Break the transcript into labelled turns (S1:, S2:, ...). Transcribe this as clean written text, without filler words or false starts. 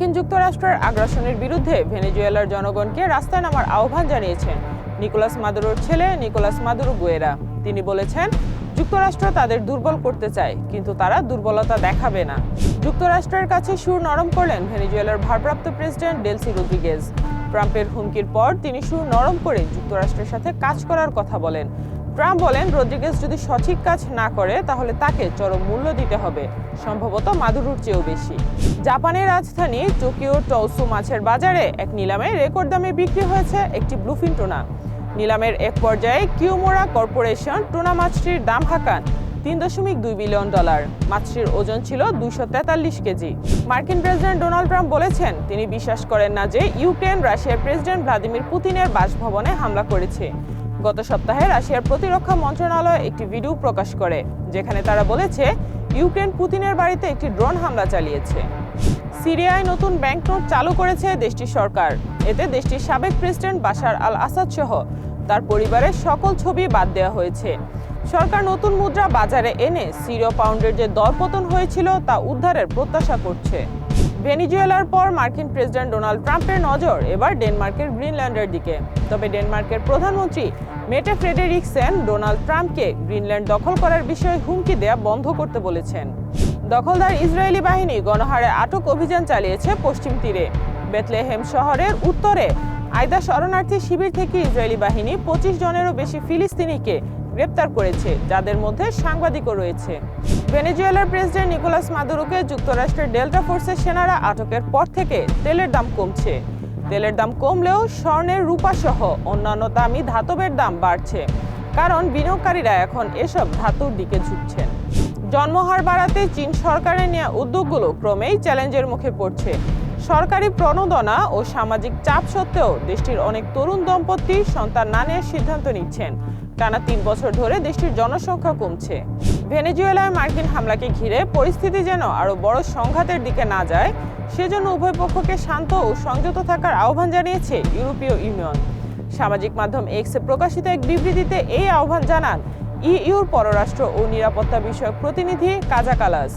S1: মার্কিন যুক্তরাষ্ট্রের আগ্রাসনের বিরুদ্ধে ভেনেজুয়েলার জনগণকে রাস্তায় নামার আহ্বান জানিয়েছেন নিকোলাস মাদুরোর ছেলে নিকোলাস মাদুরো গুয়েরা। তিনি বলেছেন, যুক্তরাষ্ট্র তাদের দুর্বল করতে চায়, কিন্তু তারা দুর্বলতা দেখাবে না। যুক্তরাষ্ট্রের কাছে সুর নরম করলেন ভেনেজুয়েলার ভারপ্রাপ্ত প্রেসিডেন্ট ডেলসি রদ্রিগেজ। ট্রাম্পের হুমকির পর তিনি সুর নরম করে যুক্তরাষ্ট্রের সাথে কাজ করার কথা বলেন। ট্রাম্প বলেন, রদ্রিগেজ যদি সঠিক কাজ না করে তাহলে তাকে চরম মূল্য দিতে হবে, সম্ভবত মাদুরোর চেয়েও বেশি। জাপানের রাজধানী টোকিওর টসু মাছের বাজারে এক নিলামে রেকর্ড দামে বিক্রি হয়েছে একটি ব্লুফিন টুনা। নিলামের এক পর্যায়ে কিয়োমুরা কর্পোরেশন টুনা মাছটির দাম হাঁকান $3.2 বিলিয়ন। মাছটির ওজন ছিল 243 কেজি। মার্কিন প্রেসিডেন্ট ডোনাল্ড ট্রাম্প বলেছেন, তিনি বিশ্বাস করেন না যে ইউক্রেন রাশিয়ার প্রেসিডেন্ট ভ্লাদিমির পুতিনের বাসভবনে হামলা করেছে। গত সপ্তাহে রাশিয়ার প্রতিরক্ষা মন্ত্রণালয় একটি ভিডিও প্রকাশ করে, যেখানে তারা বলেছে ইউক্রেন পুতিনের বাড়িতে একটি ড্রোন হামলা চালিয়েছে। সিরিয়ায় নতুন ব্যাংকনোট চালু করেছে দেশটির সরকার। এতে দেশটির সাবেক প্রেসিডেন্ট বাশার আল আসাদ সহ তার পরিবারের সকল ছবি বাদ দেওয়া হয়েছে। সরকার নতুন মুদ্রা বাজারে এনে সিরীয় পাউন্ডের যে দরপতন হয়েছিল তা উদ্ধারের প্রত্যাশা করছে। ভেনেজুয়েলার পর মার্কিন প্রেসিডেন্ট ডোনাল্ড ট্রাম্পের নজর এবার ডেনমার্কের গ্রিনল্যান্ডের দিকে। তবে ডেনমার্কের প্রধানমন্ত্রী মেটে ফ্রেডেরিকসেন ডোনাল্ড ট্রাম্পকে গ্রিনল্যান্ড দখল করার বিষয়ে হুমকি দেয়া বন্ধ করতে বলেছেন। দখলদার ইসরায়েলি বাহিনী গণহারে আটক অভিযান চালিয়েছে পশ্চিম তীরে। বেথলেহেম শহরের উত্তরে আয়দা শরণার্থী শিবির থেকে ইসরায়েলি বাহিনী 25 জনেরও বেশি ফিলিস্তিনিকে গ্রেপ্তার করেছে, যাদের মধ্যে সাংবাদিকও রয়েছে। ভেনেজুয়েলার প্রেসিডেন্ট নিকোলাস মাদুরোকে যুক্তরাষ্ট্রের ডেল্টা ফোর্সের সেনারা আটকের পর থেকে তেলের দাম কমছে। তেলের দাম কমলেও স্বর্ণের রূপা সহ অন্যান্য দামি ধাতবের দাম বাড়ছে, কারণ বিনিয়োগকারীরা এখন এসব ধাতুর দিকে ঝুঁকছেন। জন্মহার বাড়াতে চীন সরকারের নেওয়া উদ্যোগগুলো ক্রমেই চ্যালেঞ্জের মুখে পড়ছে। সরকারি প্রণোদনা ও সামাজিক চাপ সত্ত্বেও দেশটির অনেক তরুণ দম্পতি সন্তান না নেওয়ার সিদ্ধান্ত নিচ্ছেন। টানা 3 বছর ধরে দেশটির জনসংখ্যা কমছে। ভেনেজুয়েলায় মার্কিন হামলাকে ঘিরে পরিস্থিতি যেন আরও বড় সংঘাতের দিকে না যায়, সেজন্য উভয় পক্ষকে শান্ত ও সংযত থাকার আহ্বান জানিয়েছে ইউরোপীয় ইউনিয়ন। সামাজিক মাধ্যম এক্সে প্রকাশিত এক বিবৃতিতে এই আহ্বান জানান ইইউর পররাষ্ট্র ও নিরাপত্তা বিষয়ক প্রতিনিধি কাজা কালাস।